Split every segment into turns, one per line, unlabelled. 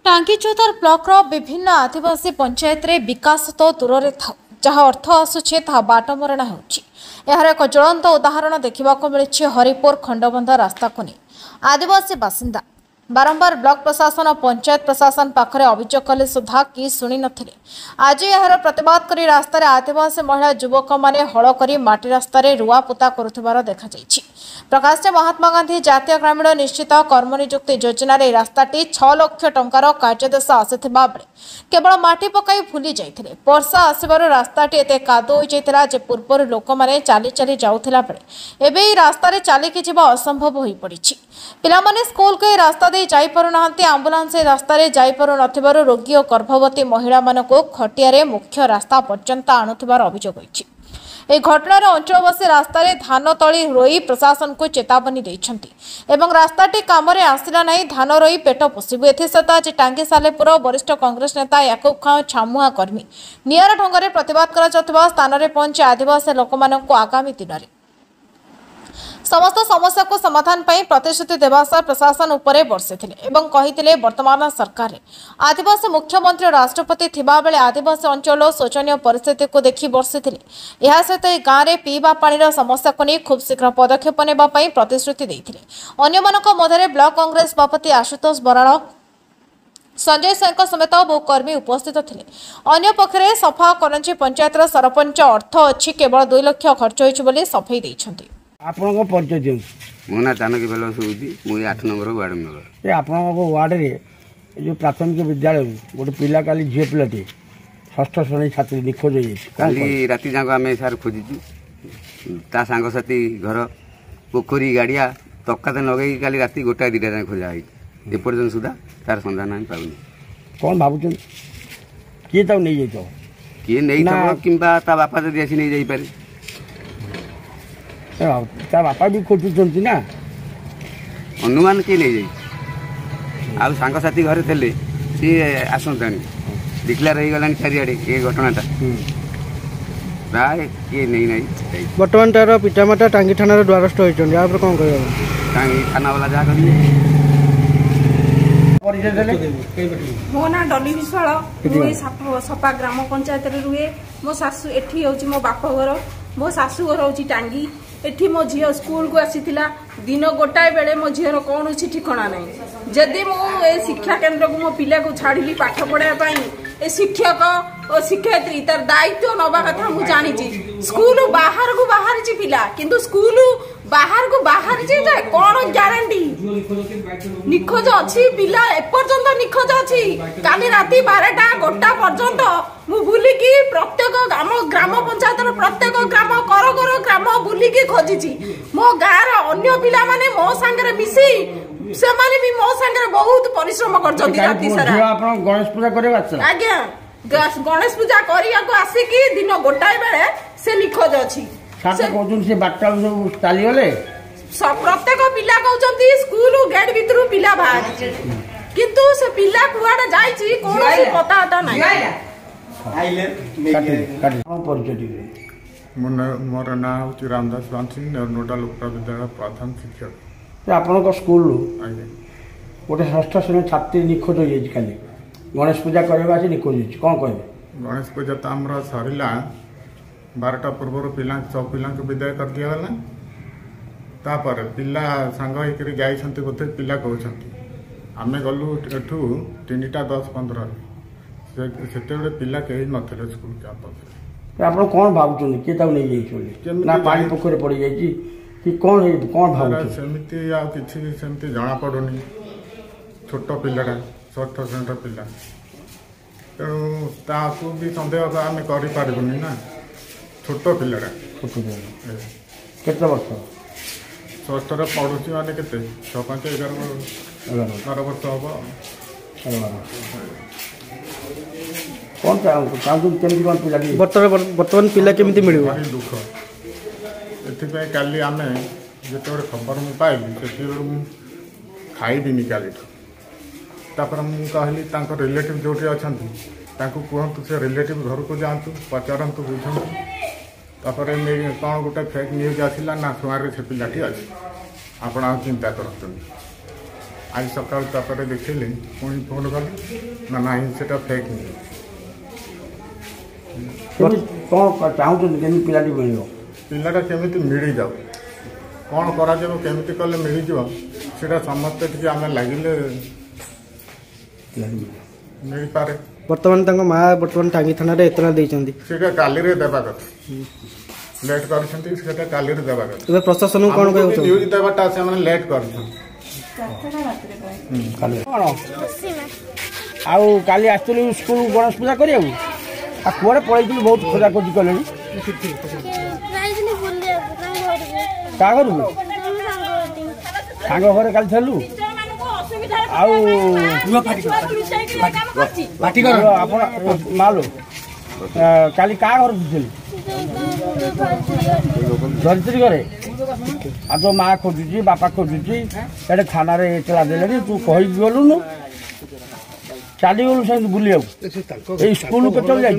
टांगीचौतार block विभिन्न आदिवासी पंचायत रे विकास तो दूर रे था जहाँ अर्थ आसुचे ता बाटमरणा होछि। यार एक ज्वलंत उदाहरण देखा मिली हरिपुर खंडबंध रास्ता को नहीं आदिवासी बासिंदा बारंबार ब्लॉक प्रशासन और पंचायत प्रशासन पाखरे अभियोग कले सुधा कि शुणी नथिले। आज यार प्रतिवाद करी रास्तार आदिवासी महिला युवक माने हल करी माटी रास्तार रुआपोता करुथिबार देखा जायछि। प्रकाश महात्मा गांधी जातीय ग्रामीण निश्चित कर्मनियुक्ति योजन रास्ताटी 6 लाख टंकार कार्यदेश आसिथिबा बेले केवल माटी पकाई भूली जाइथिले। वर्षा आसिबारु रास्ताटी एते कादो होई जाइतिला जे पूर्व लोक माने चाली चाली जाउथिला बेले एबे ई रास्तारे चालिकी जीवा असंभव होई पड़िछि। पिलामाने स्कूल को रास्ता दे जाई पारु नाहंती, आंबुलांस रास्तारे जाई पारु नथिबारु रोगी और गर्भवती महिला मानकु खटियारे मुख्य रास्ता पर्यंत आणुथिबार अभियोग होइछि। ए घटनार अंचलवासी रास्तार धान तली रोई प्रशासन को चेतावनी देइछंती एवं रास्ताटी कामरे आसिला नहीं धान रोई पेट पोषिबु। एथिसहित आज टांगी सालेपुर वरिष्ठ कांग्रेस नेता याकुब खां छामुआ कर्मी नियर ढंग प्रतिवाद करा स्थान में पहुंची आदिवासी लोक आगामी दिन में समस्त समस्या को समाधान पाई प्रतिश्रुति देवा सह प्रशासन उपरे बर्षिथिले एवं कहिथिले वर्तमान सरकार रे आदिवासी मुख्यमंत्री और राष्ट्रपति थिबा बेले आदिवासी अंचल शोचनीय परिस्थिति को देखि बर्षिथिले। एहा सहित ए गाँव में पीवा पानीर समस्या को नहीं खूब शीघ्र पदक्षेप नेबा पई प्रतिश्रुति देइथिले। अन्यमानक मध्यरे ब्लॉक कांग्रेस सभापति आशुतोष बराड़ संजय सिंह समेत बहु कर्मी उपस्थित थे। अन्य पक्षरे सफा करंजी पंचायत सरपंच अर्थ अच्छी केवल 2 लाख खर्च होइछि सफाई देइछंती।
आपन परिचय दियो।
मो ना जानकी बेलस होती मु 8 नंबर वार्ड मेंबर।
ए आपन वार्ड रे जो प्राथमिक विद्यालय गोटे पिला काली झियो पिलाटी षष्ठ श्रेणी छात्री निखोज होई
काली राती जांको आमे सार खोजिची ता सांग साथी घर पोखरी गाड़िया तक्का लगे काली राती गोटा दिटा जाय खोजा होई ए पर्यंत सुधा तार संधान हम पाउनी।
कोन भाबुचन किए ताऊ नहीं जाइतो
किए नहीं तो किंबा ता बापा जदी आसी नहीं जाई पारे
ता बापा भी खोजुचंती ना
अनुमान किए नहीं जाई आ सांग साथी घरे थेले सी आसंतानी डिक्लेयर हो गलानी चारिआडे ए घटनाटा प्राय किए नहीं
वर्तमान तार पितामाता टांगी थाना द्वारस्थ होइछन या पर कोन कहबो
टांगी थाना वाला जा करी
मो ना डली विशाल सपा ग्राम पंचायत रुए। मो सासू एठी होची मो बाप घर मो सासू घर होची टांगी एठी मो झियो स्कूल को आसीथिला दिन गोटाए बेले मो झियर कौन ठिकाना नहीं। जदि मो ए शिक्षा केन्द्र को मो पिला को छाड़िली पाठ पढ़ाया पाई ए शिक्षक और शिक्षयित्री तार दायित्व नबा कथा मु जानिची। स्कूल बाहर को बाहर ची पिला किंतु स्कूल बाहर को बाहर ची त कोन ग्यारंटी निखोज अछि पिला एपर्यंत निखोज अछि। काली राती 12टा गोटा पर्यंत मु बुली की प्रत्येक ग्राम पंचायत प्रत्येक ग्राम कर ग्राम बुली की खोजिची। मो गाँव अन्य पिला माने मो संगे मिसी से माने भी मो संगे बहुत परिश्रम करछथि राती सारा।
आपण गणेश पूजा करे बाचला
आज्ञा गणेश पूजा करिया को आसी की दिन गोटाए बेले से निखोज अछि।
साथ कोजुन से बाटला सब चाली गले
प्रत्येक पिला कहउछंती स्कूल गेट भीतर पिला बाहर किंतु से पिला कुआडे जाईची कोनोसी पता आता नाही।
आइले काटी हम परिचय दिबे।
मोर ना होची रामदास बांसी नोडल उप विद्यालय प्रधान शिक्षक।
आपण को स्कूल गोटे षष्ठ श्रेणी छात्री निखोज होई खाली गणेश पूजा करबा से निखोज होई कोन कहबे।
गणेश पूजा तो हमरा सरिला 12टा पूर्व पिला सब पिला को विदाय कर दिया गला तापर पिला सांग होकर जाइछंती बोथे पिला कहउछंती आमे गलु एठू 3टा 10 15 सेते पिला कहीं नथिले स्कूल कैंपस।
आपण कोन भाबुचनी के ताऊ नहीं जाइछोली ना पानी पोखरे पड़ी जाइछि कि कोन भाबुछ
सेमिति आ किछि सेमिति जाना पडोनी छोट पिलाटा षष्ठ श्रेणी पिला तेणु ताकू भी संदेह आम करें ना छोट पिलाटा
केते वर्ष
षष्ठ पढ़ुची माने केते 6 5 11 वर्ष हम
कौन केमती कौन पिला
बर्तमान पिला केमती मिल
दुख एथि काली आम जो खबर मुझे पाइली से खाइबी काली तापर मुझे कहली रिलेटिव जो अच्छा कहतु से रिलेटिव घर को जातु पचारतु बुझु तापर कौन गोटे फेक न्यूज आसला ना छुआरे से पिलाटी अच्छी आपण चिंता करते आज सकाल तापर देखिली पुणी फोन कली ना नहीं सेटा फेक न्यूज
कौन चाहूँ केमी पिलाटी मिल
पिलाटा केमी मिली जाऊ कौन करा केमी कले मिल जावा समस्ते टी आम लगिले मिल पारे
बर्तमान माँ बर्तमान टांगी थाना एतना देइचंदी
सेटा काली रे देबा कथा लेट करछंती सेटा काली रे देबा कथा
एबे प्रशासन को कोन कहउ
न्यूज देबाटा से माने लेट करछन
आउ काली आसुलु स्कूल गणेश पूजा करिया आ कुआडे पळैतिलु बहुत खोजा खोजी कलेनी का करू सांग घरे काली छलु आउ पाटी कर आपण मालो काली का घर दिलु धरित्री घरे आ तो माँ खोजुची बापा खोजुची एडे थाना रे चला देले तू कहि गलु न चली गलु से बुली ए स्कूल के चल जाई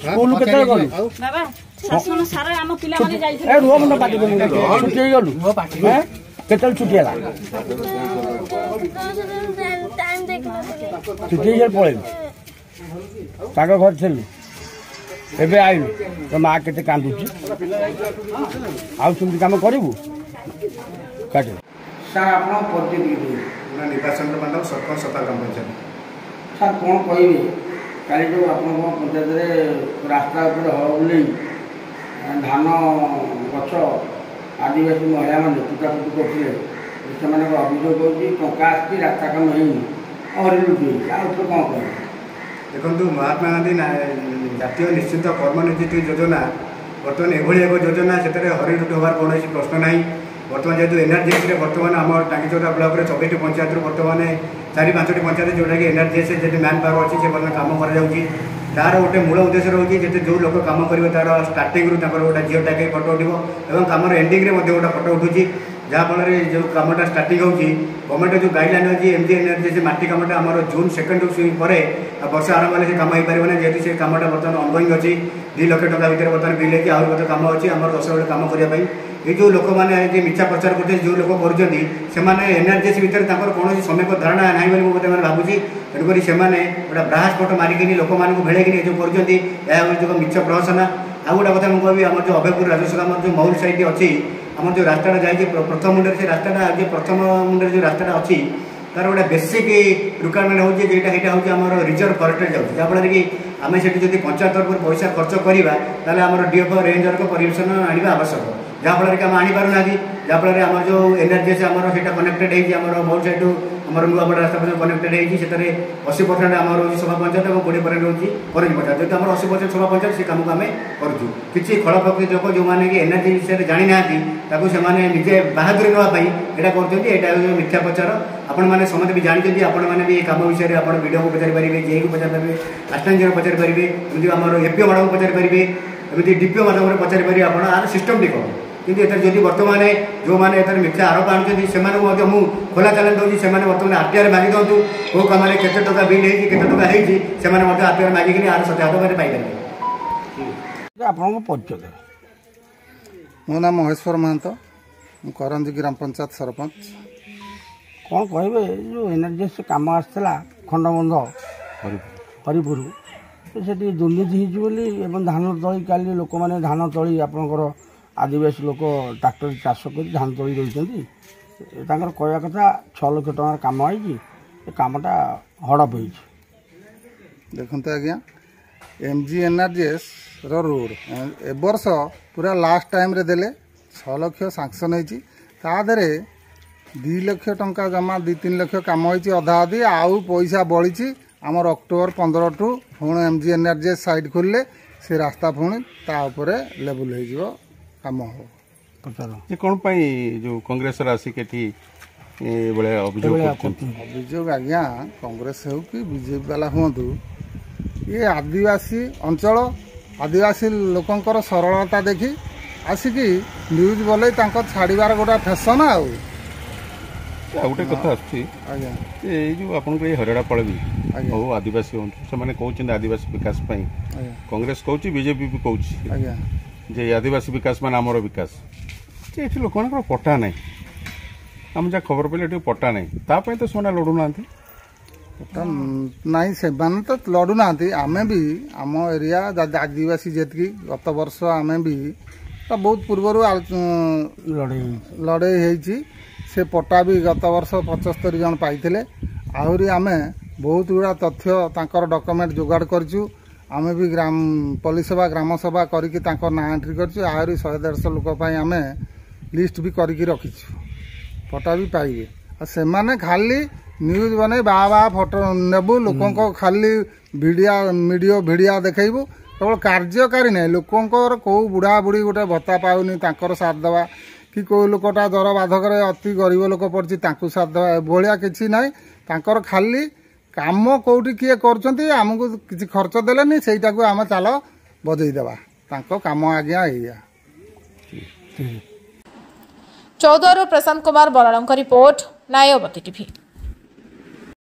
स्कूल के चल गलु
बाबा सासुन सारा हम पिला माने जाई
ए रुओ मन पाटी गलु छुटी गलु हैं केतल छुटी हला
टाइम देखना
छुटी हे पळे ताका घर छलु एबे आइलु तो माँ केते कांदुची आउ तुम काम करिवु काटे सर आपण पद्धति दी
निर्वाचन मंडल सरपंच सत्ता ग्राम पंचायत
सर कौन कहे काली जो आप पंचायत रास्ता हल धान गछ आदिवासी महिला मैंने टुटाफुटी करते से अभियोग हो टंका रास्ता काम हरी लुटी कौन कह
देखो महात्मा गांधी जातीय निश्चित कर्मनिर्दिष्ट योजना बर्तमान एभली एक योजना से हरी लुट होवार कौन प्रश्न ना बर्तमान जेहतु एनआरजीएस बर्तमान आम टांगीचौरा ब्लॉक में 24 पंचायत बर्तमान 4-5 पंचायत जोटा कि एनआरजीएस जे मैन पावर अच्छी से कम कर गोटे मूल उद्देश्य रोचे जो जो लोक कम करेंगे तार स्टार्टिंग गोटे झील टाइप फटो उठो कम एंडिंग गोटे फटो उठुची जहाँफल जो कमटा स्टार्टिंग हो गवर्नमेंट जो गाइडलाइन अच्छी एमजी एनआरजीएस माटी कमटा आम जून 2 पर वर्ष आरंभ से कम हो पारे जेहतु से कमटा बर्तमान ऑनगोइंग अच्छी 2 लाख टका भितर बर्तमान बिल है आहरी कम अच्छी आम 10 वर्ष कम करने ये जो लोक मैंने मिछा प्रचार करते जो लोग कर एनआरजीएस भितर कौन समय धारणा ना बोलते भावुँ तेणुक से गोटे ब्राह स्पट मारिकी लोक मानक भेड़े जो कर मिछ प्रहसन आ गोटे कथा मुझे कहबी आम जो अभयपुर राजस्व आम जो मौल साइड अच्छी आम जो रास्ता जाए प्रथम मुंडे से रास्ता प्रथम मुंडे जो रास्ता अच्छी तार गोटे बेसिक रिक्वायरमेंट हो हूँ रिजर्व फरेस्ट जाऊँ जहाँफल कि आम से पंचायत तरफ पैसा खर्च करवा आम डीएफ रेंजर को परमिशन आने आवश्यक जहाँफल कि आम आनीपारना जहाँफल आम जो एनआरजीएस आम से कनेक्टेड होम मौल साइड आम नुआपड़ा रास्ता कनेक्टेड होती 80% आम रोज सभा पंचायत और 20% रोज करेज पंचायत जेहतु आम 80% सभा पंचायत से कम आम करूँ किसी खल प्रकृति लोक जो मैंने कि एनआरजी विषय जानी ना निजे बाहादुरी नापी यहाँ कर मिथ्या प्रचार आपण मैंने समस्त भी जानते आपण मैंने भी कम विषय आप वीडियो को पचारि पारे जे को पचारि पारे असिस्टेंट जी पचारि पारे एमती आम एपीओ मैडम को पचारि पारे एमती डीपीओ मैडम पचारि पारे आप आर सिस्टम टी कौन किंतु जदि बर्तमान जो मैंने मिथ्या आरोप आणुच्च से खोला चैलेंज दूसरी से बर्तमान आरटीआर मागि दिखाँ कौ कम केते टका बिल होते आरटीआर मागिक आर सत्याहत मैंने पाइपर
आपको परिचय
मो नाम महेश्वर महंत करंजी ग्राम पंचायत सरपंच
कौन कहे जो एनआरजीएस कम आसाला खंडबंध हरिपुर तो से दुर्नीति होती धान तली का लोक मैंने धान तली आपंकर आदिवासी लोक ट्राक्टर चाष कर धान तली रही कहवा कथा 6 लाख टकर कम हो कमटा हड़प हो
देखते आज्ञा एमजी एनआरजीएस रोड ए वर्ष पूरा लास्ट टाइम रे देले 6 लाख सांक्शन होती 2 लाख टंका जमा 2-3 लाख कम होती अधा अधी आउ पैसा बढ़ी आमर अक्टोबर 15 टू पुणी एमजी एनआरजीएस साइड खोलिले से रास्ता पुणी तापर लेवल हो कम हो
ये कौन पाई जो कांग्रेस आसिक
अभियोग आज्ञा कांग्रेस हो कि बीजेपी वाला हूँ ये आदिवासी अंचल आदिवासी लोकंकर सरलता देखी आसिकी न्यूज बोले छाड़बार गोटे फैशन आ
गोटे कथा आज्ञा जो आपन हरियाणापाल भी हो आदिवासी हूँ से कहते आदिवासी विकास कांग्रेस कहूँ बीजेपी भी कहूँ जे आदिवासी विकास मान आमर विकास ये लोक पट्टा ना ଆମେ ଯାହା ଖବର ପାଇଲେ ଏଠି ପଟ୍ଟା ନାହିଁ ତା ପାଇଁ ତ ସେମାନେ ଲଢ଼ୁନାହାନ୍ତି।
ନାଇଁ ସେମାନେ ତ ଲଢ଼ୁନାହାନ୍ତି। ଆମେ ବି ଆମ ଏରିଆ ଆଦିବାସୀ ଯେତିକି ଗତ ବର୍ଷ ଆମେ ବି ବହୁତ ପୂର୍ବରୁ ଲଢ଼େଇ ହେଇଛି। ସେ ପଟ୍ଟା ବି ଗତ ବର୍ଷ 75 ଜଣ ପାଇଥିଲେ। ଆହୁରି ଆମେ ବହୁତ ଗୁଡ଼ା ତଥ୍ୟ ତାଙ୍କର ଡକୁମେଣ୍ଟ ଯୋଗାଡ଼ କରିଛୁ। ଆମେ ବି ପଲ୍ଲୀ ସଭା ଗ୍ରାମ ସଭା କରିକି ତାଙ୍କ ନାଁ ଏଣ୍ଟ୍ରି କରିଛୁ। ଆହୁରି 100-150 ଲୋକ ପାଇଁ ଆମେ ଲିଷ୍ଟ ବି କରିକି ରଖିଛୁ। ପଟ୍ଟା ବି ପାଇବେ। ଆଉ ସେମାନେ ଖାଲି ନ୍ୟୁଜ୍ ବନେଇ ବାହା ଫଟୋ ନେବୁ, ଲୋକଙ୍କ ଖାଲି ଭିଡ଼ିଓ ଦେଖେଇବୁ, କେବଳ କାର୍ଯ୍ୟକାରୀ ନାହିଁ। ଲୋକଙ୍କର କେଉଁ ବୁଢ଼ା ବୁଢ଼ୀ ଗୋଟେ ଭତ୍ତା ପାଉନି ତାଙ୍କର ସାଥ ଦେବା, କି କେଉଁ ଲୋକଟା ଦର ବାଧକରେ ଅତି ଗରିବ ଲୋକ ପଡ଼ିଛି ତାଙ୍କୁ ସାଥ ଦେବା, ଏଭଳିଆ କିଛି ନାହିଁ। ତାଙ୍କର ଖାଲି କାମ କେଉଁଠି କିଏ କରୁଛନ୍ତି, ଆମକୁ କିଛି ଖର୍ଚ୍ଚ ଦେଲେନି, ସେଇଟାକୁ ଆମେ ଚାଲ ବଜେଇଦେବା। ତାଙ୍କ କାମ ଆଜ୍ଞା ଏଇଆ।
ଚୌଦ୍ୱାରରୁ ପ୍ରଶାନ୍ତ କୁମାର ବରାଳଙ୍କ ରିପୋର୍ଟ, ନ୍ୟାୟବତୀ ଟିଭି।